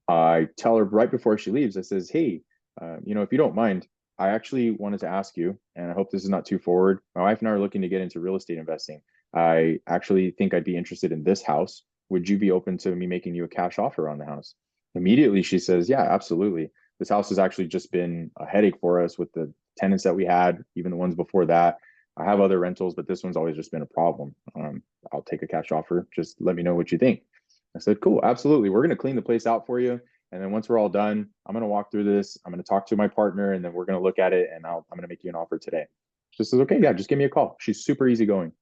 Speaker 2: I tell her right before she leaves, I says, hey, if you don't mind, I actually wanted to ask you, and I hope this is not too forward. My wife and I are looking to get into real estate investing. I actually think I'd be interested in this house. Would you be open to me making you a cash offer on the house? Immediately, she says, yeah, absolutely. This house has actually just been a headache for us with the tenants that we had, even the ones before that. I have other rentals, but this one's always just been a problem. I'll take a cash offer. Just let me know what you think. I said, cool, absolutely. We're going to clean the place out for you. And then once we're all done, I'm going to walk through this. I'm going to talk to my partner, and then we're going to look at it, and I'm going to make you an offer today. She says, okay, yeah, just give me a call. She's super easygoing.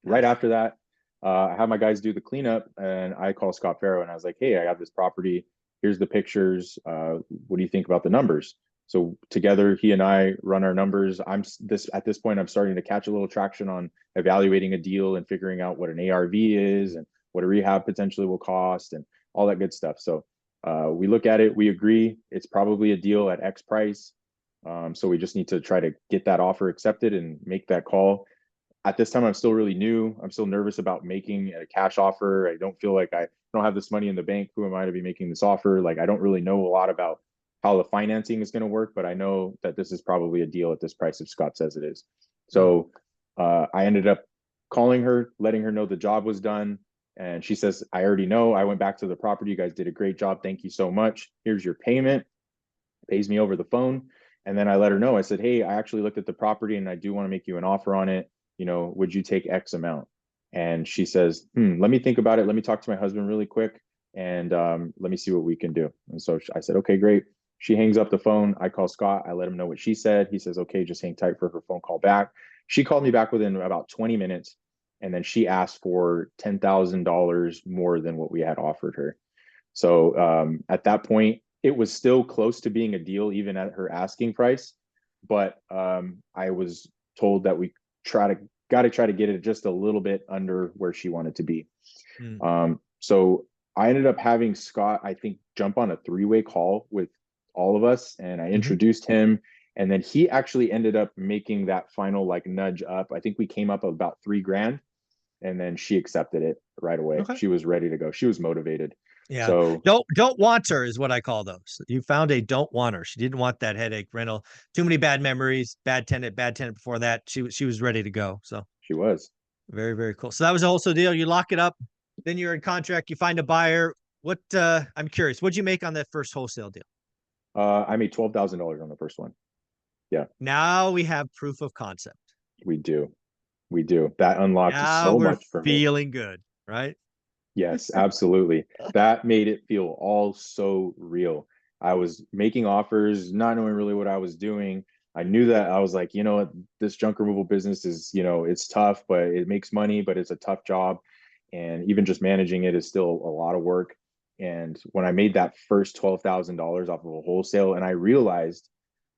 Speaker 2: Right
Speaker 1: Nice.
Speaker 2: after that, I have my guys do the cleanup, and I call Scott Farrow, and I was like, hey, I have this property. Here's the pictures. What do you think about the numbers? So together, he and I run our numbers. At this point, I'm starting to catch a little traction on evaluating a deal and figuring out what an ARV is and what a rehab potentially will cost and all that good stuff. So we look at it, we agree it's probably a deal at X price. So we just need to try to get that offer accepted and make that call. At this time, I'm still really new. I'm still nervous about making a cash offer. I don't feel like I don't have this money in the bank. Who am I to be making this offer? Like, I don't really know a lot about how the financing is going to work, but I know that this is probably a deal at this price if Scott says it is.
Speaker 1: Mm.
Speaker 2: So I ended up calling her, letting her know the job was done. And she says, I already know. I went back to the property. You guys did a great job. Thank you so much. Here's your payment. Pays me over the phone. And then I let her know. I said, hey, I actually looked at the property and I do want to make you an offer on it. Would you take X amount? And she says, let me think about it. Let me talk to my husband really quick. And let me see what we can do. And so I said, okay, great. She hangs up the phone. I call Scott. I let him know what she said. He says, okay, just hang tight for her phone call back. She called me back within about 20 minutes. And then she asked for $10,000 more than what we had offered her. So at that point, it was still close to being a deal, even at her asking price. But I was told that we got to try to get it just a little bit under where she wanted to be. So I ended up having Scott, I think, jump on a 3-way call with all of us, and I introduced him. And then he actually ended up making that final like nudge up. I think we came up about $3,000, and then she accepted it right away.
Speaker 1: Okay.
Speaker 2: She was ready to go. She was motivated.
Speaker 1: Yeah.
Speaker 2: So
Speaker 1: don't want her is what I call those. You found a don't want her. She didn't want that headache rental. Too many bad memories, bad tenant before that. She was ready to go. So
Speaker 2: she was.
Speaker 1: very, very cool. So that was a wholesale deal. You lock it up, then you're in contract, you find a buyer. What I'm curious, what'd you make on that first wholesale deal?
Speaker 2: I made $12,000 on the first one. Yeah.
Speaker 1: Now we have proof of concept.
Speaker 2: We do. That unlocked
Speaker 1: Now
Speaker 2: so
Speaker 1: we're
Speaker 2: much for me.
Speaker 1: feeling good, right?
Speaker 2: Yes, absolutely. That made it feel all so real. I was making offers, not knowing really what I was doing. I knew that I was like, this junk removal business is, it's tough, but it makes money, but it's a tough job. And even just managing it is still a lot of work. And when I made that first $12,000 off of a wholesale, and I realized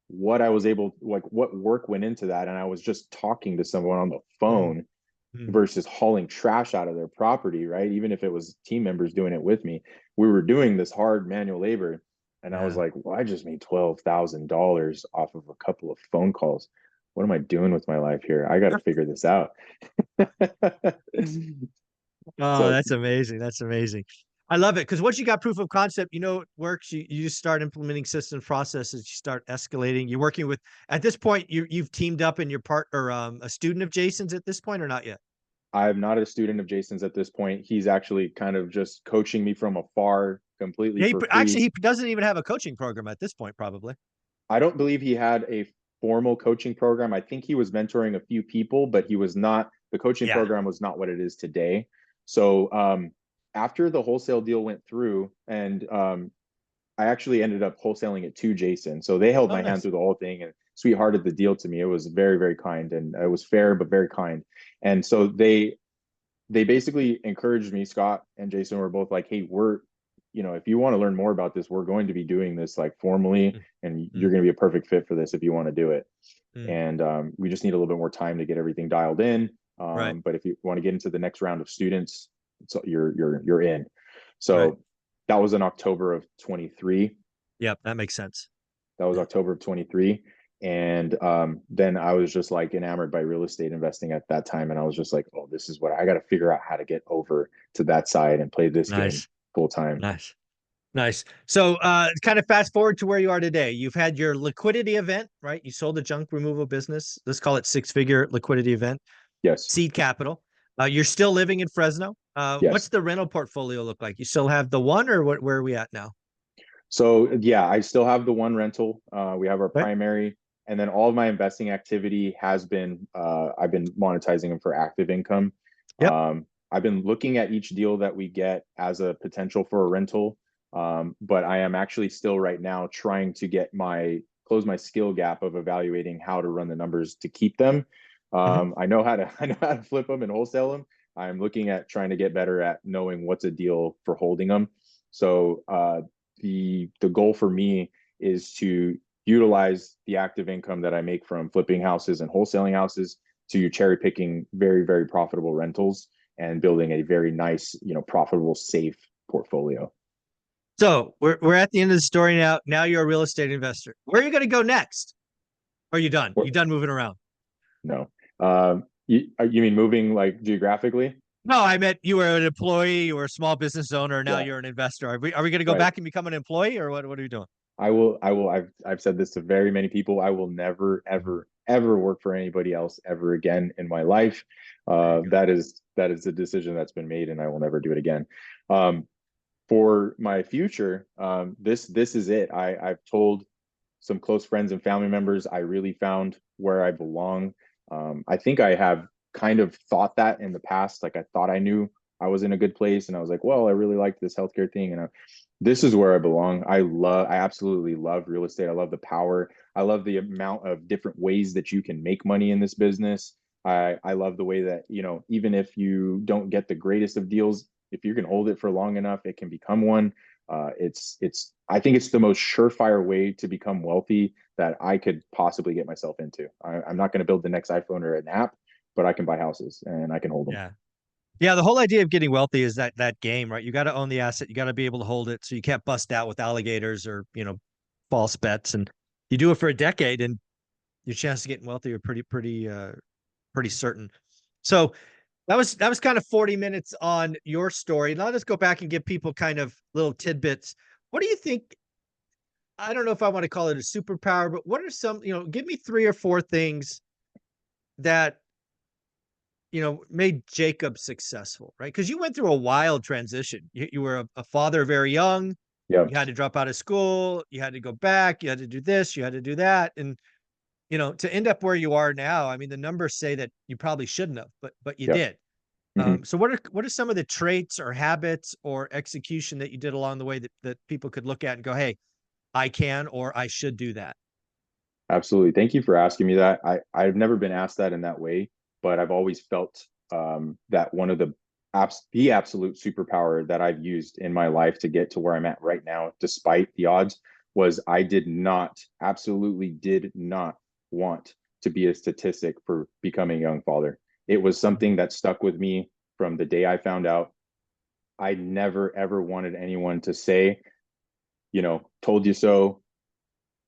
Speaker 2: what what work went into that. And I was just talking to someone on the phone versus hauling trash out of their property, right? Even if it was team members doing it with me, we were doing this hard manual labor. And I was like, well, I just made $12,000 off of a couple of phone calls. What am I doing with my life here? I got to figure this out.
Speaker 1: Oh, that's amazing. That's amazing. I love it because once you got proof of concept, it works. You just start implementing system processes. You start escalating. You're working with, at this point, you've teamed up and you're part or a student of Jason's at this point or not yet?
Speaker 2: I'm not a student of Jason's at this point. He's actually kind of just coaching me from afar completely for free.
Speaker 1: Actually, he doesn't even have a coaching program at this point, probably.
Speaker 2: I don't believe he had a formal coaching program. I think he was mentoring a few people, but the coaching program was not what it is today. So after the wholesale deal went through, and I actually ended up wholesaling it to Jason. So they held my hand through the whole thing and sweethearted the deal to me. It was very, very kind, and it was fair, but very kind. And so they basically encouraged me. Scott and Jason were both like, hey, if you want to learn more about this, we're going to be doing this like formally, and you're going to be a perfect fit for this if you want to do it. And we just need a little bit more time to get everything dialed in. But if you want to get into the next round of students, so you're in. So that was in October of 23.
Speaker 1: Yep, that makes sense.
Speaker 2: That was October of 23. And then I was just like enamored by real estate investing at that time. And I was just like, oh, this is what I got to figure out how to get over to that side and play this game full time.
Speaker 1: Nice. So kind of fast forward to where you are today. You've had your liquidity event, right? You sold a junk removal business. Let's call it 6-figure liquidity event.
Speaker 2: Yes.
Speaker 1: Seed capital. You're still living in Fresno.
Speaker 2: Yes.
Speaker 1: What's the rental portfolio look like? You still have the one, or where are we at now?
Speaker 2: So yeah, I still have the one rental. We have our primary, and then all of my investing activity has been I've been monetizing them for active income. Yep. I've been looking at each deal that we get as a potential for a rental. But I am actually still right now trying to close my skill gap of evaluating how to run the numbers to keep them. I know how to flip them and wholesale them. I'm looking at trying to get better at knowing what's a deal for holding them. So the goal for me is to utilize the active income that I make from flipping houses and wholesaling houses to cherry picking very, very profitable rentals and building a very nice, profitable, safe portfolio.
Speaker 1: So we're at the end of the story now. Now you're a real estate investor. Where are you going to go next? Or are you done? You done moving around?
Speaker 2: No. You mean moving like geographically?
Speaker 1: No, I meant you were an employee, you were a small business owner. Now you're an investor. Are we going to go back and become an employee, or what are you doing?
Speaker 2: I will. I've said this to very many people. I will never, ever, ever work for anybody else ever again in my life. That is a decision that's been made, and I will never do it again. For my future, this is it. I've told some close friends and family members I really found where I belong. I think I have kind of thought that in the past. Like I thought I knew I was in a good place, and I was like, well, I really like this healthcare thing, and this is where I belong. I absolutely love real estate. I love the power. I love the amount of different ways that you can make money in this business. I love the way that, you know, even if you don't get the greatest of deals, if you can hold it for long enough, it can become one. I think it's the most surefire way to become wealthy that I could possibly get myself into. I'm not going to build the next iPhone or an app, but I can buy houses and I can hold them.
Speaker 1: Yeah. Yeah, the whole idea of getting wealthy is that game, right? You got to own the asset, you got to be able to hold it, so you can't bust out with alligators or, false bets. And you do it for a decade, and your chance of getting wealthy are pretty certain. So that was kind of 40 minutes on your story. Now let's go back and give people kind of little tidbits. What do you think? I don't know if I want to call it a superpower, but what are some, give me three or four things that made Jacob successful, right? Because you went through a wild transition. You were a father very young.
Speaker 2: Yeah.
Speaker 1: You had to drop out of school. You had to go back. You had to do this. You had to do that. And, to end up where you are now, I mean, the numbers say that you probably shouldn't have, but you
Speaker 2: Yeah.
Speaker 1: did.
Speaker 2: Mm-hmm.
Speaker 1: So what are some of the traits or habits or execution that you did along the way that people could look at and go, hey, I can or I should do that?
Speaker 2: Absolutely. Thank you for asking me that. I've never been asked that in that way, but I've always felt that one of the absolute superpower that I've used in my life to get to where I'm at right now, despite the odds, was I absolutely did not want to be a statistic for becoming a young father. It was something that stuck with me from the day I found out. I never ever wanted anyone to say, told you so,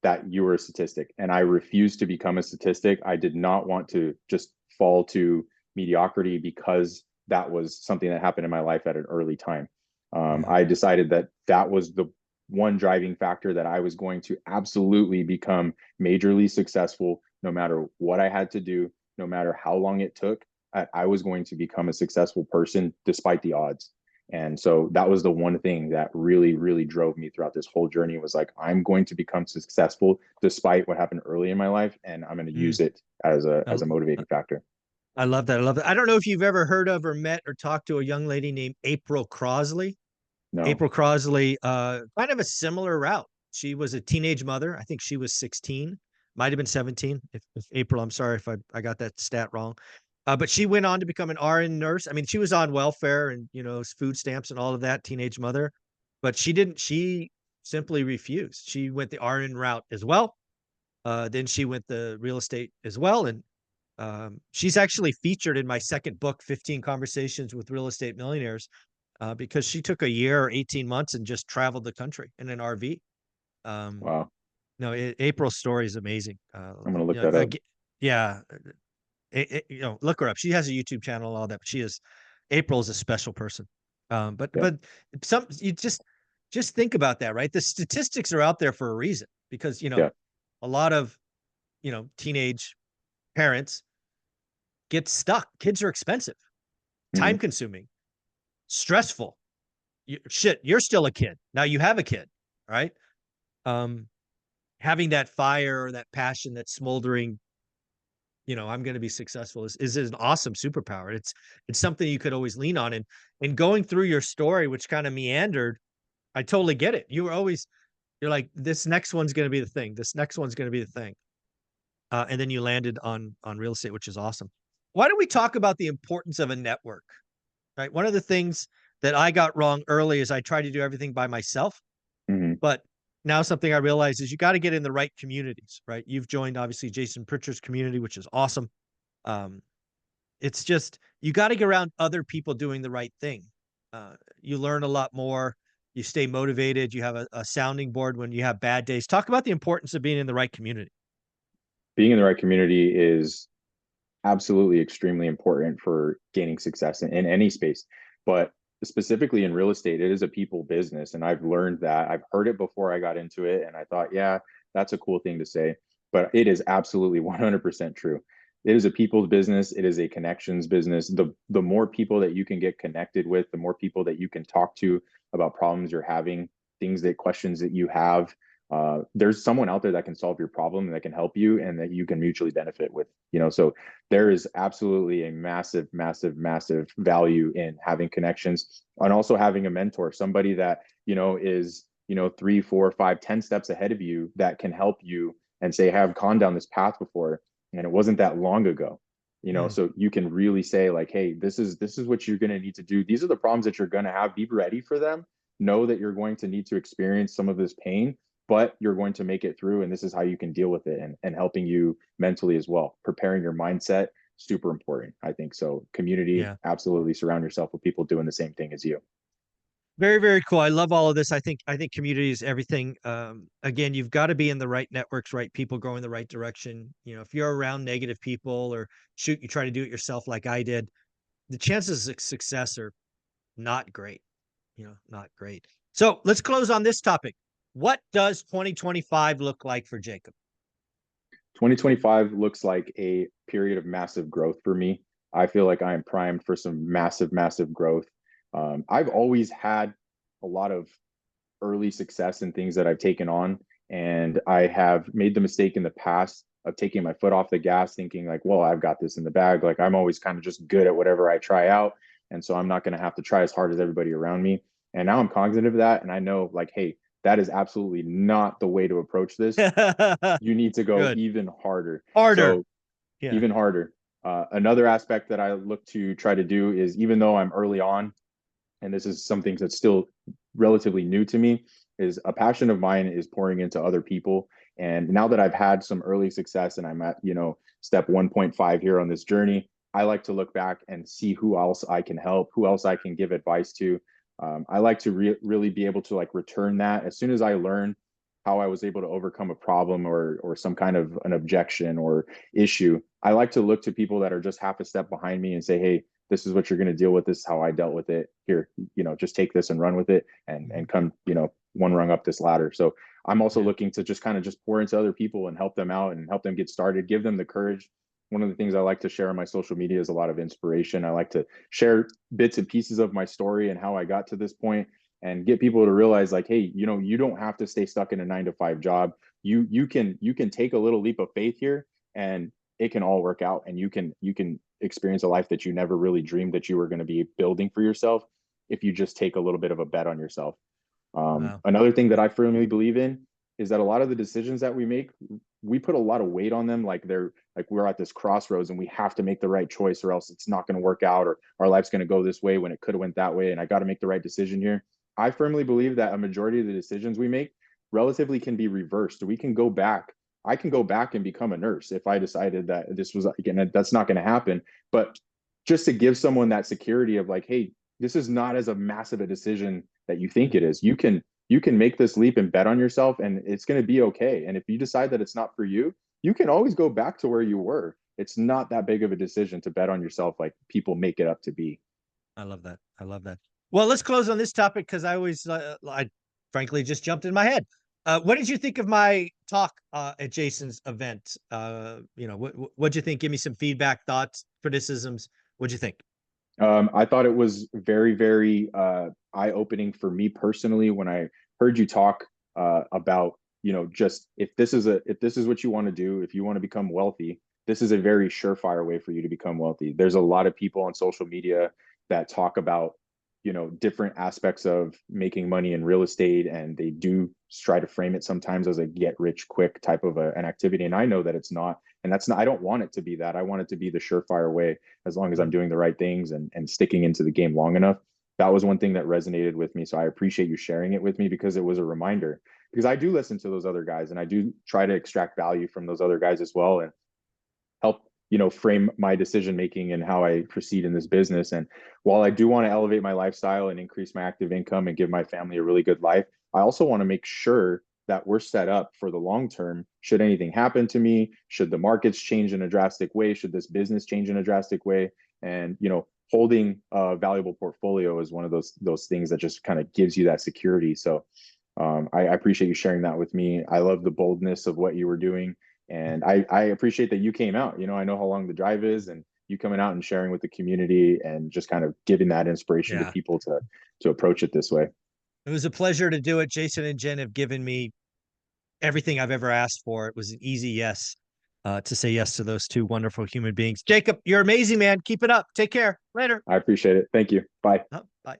Speaker 2: that you were a statistic. And I refused to become a statistic. I did not want to just fall to mediocrity because that was something that happened in my life at an early time. I decided that was the one driving factor, that I was going to absolutely become majorly successful no matter what I had to do, no matter how long it took. I was going to become a successful person despite the odds. And so that was the one thing that really, really drove me throughout this whole journey, was like, I'm going to become successful despite what happened early in my life. And I'm going to use it as a motivating factor.
Speaker 1: I love that. I love that. I don't know if you've ever heard of or met or talked to a young lady named April Crosley.
Speaker 2: No.
Speaker 1: April Crosley, kind of a similar route. She was a teenage mother. I think she was 16, might have been 17. If April, I'm sorry if I got that stat wrong. But she went on to become an RN nurse. I mean, she was on welfare and, food stamps and all of that, teenage mother, but she simply refused. She went the RN route as well. Then she went the real estate as well. And she's actually featured in my second book, 15 Conversations with Real Estate Millionaires, because she took a year or 18 months and just traveled the country in an RV.
Speaker 2: Wow.
Speaker 1: No, April's story is amazing.
Speaker 2: I'm going to look that up.
Speaker 1: Yeah, look her up. She has a YouTube channel and all that, but April is a special person. But
Speaker 2: Yeah.
Speaker 1: you just think about that, right? The statistics are out there for a reason, because,
Speaker 2: Yeah.
Speaker 1: a lot of, teenage parents get stuck. Kids are expensive,
Speaker 2: Mm-hmm.
Speaker 1: time consuming, stressful. You're still a kid. Now you have a kid, right? Um, Having that fire or that passion, that smoldering, I'm going to be successful is an awesome superpower. It's something you could always lean on. And going through your story, which kind of meandered, I totally get it. You're like, this next one's going to be the thing. This next one's going to be the thing. And then you landed on real estate, which is awesome. Why don't we talk about the importance of a network? Right. One of the things that I got wrong early is I tried to do everything by myself.
Speaker 2: Mm-hmm.
Speaker 1: But now something I realize is you got to get in the right communities, right? You've joined obviously Jason Pritchard's community, which is awesome. It's just, you got to get around other people doing the right thing. You learn a lot more. You stay motivated. You have a sounding board when you have bad days. Talk about the importance of being in the right community.
Speaker 2: Being in the right community is absolutely extremely important for gaining success in any space. But specifically in real estate, it is a people business. And I've learned that. I've heard it before I got into it. And I thought, yeah, that's a cool thing to say. but it is absolutely 100% true. It is a people's business. It is a connections business. The more people that you can get connected with, the more people that you can talk to about problems you're having, questions that you have, there's someone out there that can solve your problem and that can help you and that you can mutually benefit with, so there is absolutely a massive, massive, massive value in having connections and also having a mentor, somebody that, is, 3, 4, 5, 10 steps ahead of you that can help you and say, have gone down this path before. And it wasn't that long ago, so you can really say like, hey, this is what you're going to need to do. These are the problems that you're going to have. Be ready for them. Know that you're going to need to experience some of this pain, but you're going to make it through. And this is how you can deal with it, and helping you mentally as well. Preparing your mindset, super important, I think. So community,
Speaker 1: Yeah.
Speaker 2: absolutely surround yourself with people doing the same thing as you.
Speaker 1: Very, very cool. I love all of this. I think community is everything. Again, you've got to be in the right networks, right people going the right direction. If you're around negative people, or shoot, you try to do it yourself like I did, the chances of success are not great. Not great. So let's close on this topic. What does 2025 look like for Jacob?
Speaker 2: 2025 looks like a period of massive growth for me. I feel like I am primed for some massive, massive growth. I've always had a lot of early success in things that I've taken on. And I have made the mistake in the past of taking my foot off the gas, thinking like, well, I've got this in the bag. Like I'm always kind of just good at whatever I try out. And so I'm not going to have to try as hard as everybody around me. And now I'm cognizant of that. And I know like, hey, that is absolutely not the way to approach this. You need to go
Speaker 1: Good.
Speaker 2: even harder.
Speaker 1: Harder.
Speaker 2: So
Speaker 1: Yeah.
Speaker 2: even harder. Another aspect that I look to try to do is, even though I'm early on, and this is something that's still relatively new to me, is a passion of mine is pouring into other people. And now that I've had some early success and I'm at, step 1.5 here on this journey, I like to look back and see who else I can help, who else I can give advice to. I like to really be able to like return that as soon as I learn how I was able to overcome a problem or some kind of an objection or issue. I like to look to people that are just half a step behind me and say, hey, this is what you're going to deal with. This is how I dealt with it. Here, just take this and run with it and come, one rung up this ladder. So I'm also looking to just kind of just pour into other people and help them out and help them get started, give them the courage. One of the things I like to share on my social media is a lot of inspiration. I like to share bits and pieces of my story and how I got to this point and get people to realize like, hey, you don't have to stay stuck in a 9-to-5 job. You can take a little leap of faith here, and it can all work out, and you can experience a life that you never really dreamed that you were going to be building for yourself if you just take a little bit of a bet on yourself.
Speaker 1: Wow.
Speaker 2: Another thing that I firmly believe in is that a lot of the decisions that we make, we put a lot of weight on them. Like we're at this crossroads and we have to make the right choice or else it's not going to work out, or our life's going to go this way when it could have went that way. And I got to make the right decision here. I firmly believe that a majority of the decisions we make relatively can be reversed. We can go back. I can go back and become a nurse if I decided that this was, again, that's not going to happen. But just to give someone that security of like, hey, this is not as a massive a decision that you think it is. You can make this leap and bet on yourself, and it's going to be okay. And if you decide that it's not for you, you can always go back to where you were. It's not that big of a decision to bet on yourself like people make it up to be.
Speaker 1: I love that. I love that. Well, let's close on this topic because I frankly just jumped in my head. What did you think of my talk at Jason's event? What'd you think? Give me some feedback, thoughts, criticisms. What'd you think?
Speaker 2: I thought it was very, very eye-opening for me personally when I heard you talk about, just if this is what you want to do, if you want to become wealthy, this is a very surefire way for you to become wealthy. There's a lot of people on social media that talk about, different aspects of making money in real estate, and they do try to frame it sometimes as a get rich quick type of an activity. And I know that it's not, and that's not, I don't want it to be that. I want it to be the surefire way as long as I'm doing the right things and sticking into the game long enough. That was one thing that resonated with me. So I appreciate you sharing it with me because it was a reminder, because I do listen to those other guys and I do try to extract value from those other guys as well and help frame my decision making and how I proceed in this business. And while I do want to elevate my lifestyle and increase my active income and give my family a really good life, I also want to make sure that we're set up for the long term. Should anything happen to me, should the markets change in a drastic way, should this business change in a drastic way, and holding a valuable portfolio is one of those things that just kind of gives you that security. So I appreciate you sharing that with me. I love the boldness of what you were doing. And I appreciate that you came out. I know how long the drive is, and you coming out and sharing with the community and just kind of giving that inspiration to
Speaker 1: Yeah.
Speaker 2: people to approach it this way.
Speaker 1: It was a pleasure to do it. Jason and Jen have given me everything I've ever asked for. It was an easy yes to say yes to those two wonderful human beings. Jacob, you're amazing, man. Keep it up. Take care. Later.
Speaker 2: I appreciate it. Thank you. Bye.
Speaker 1: Bye.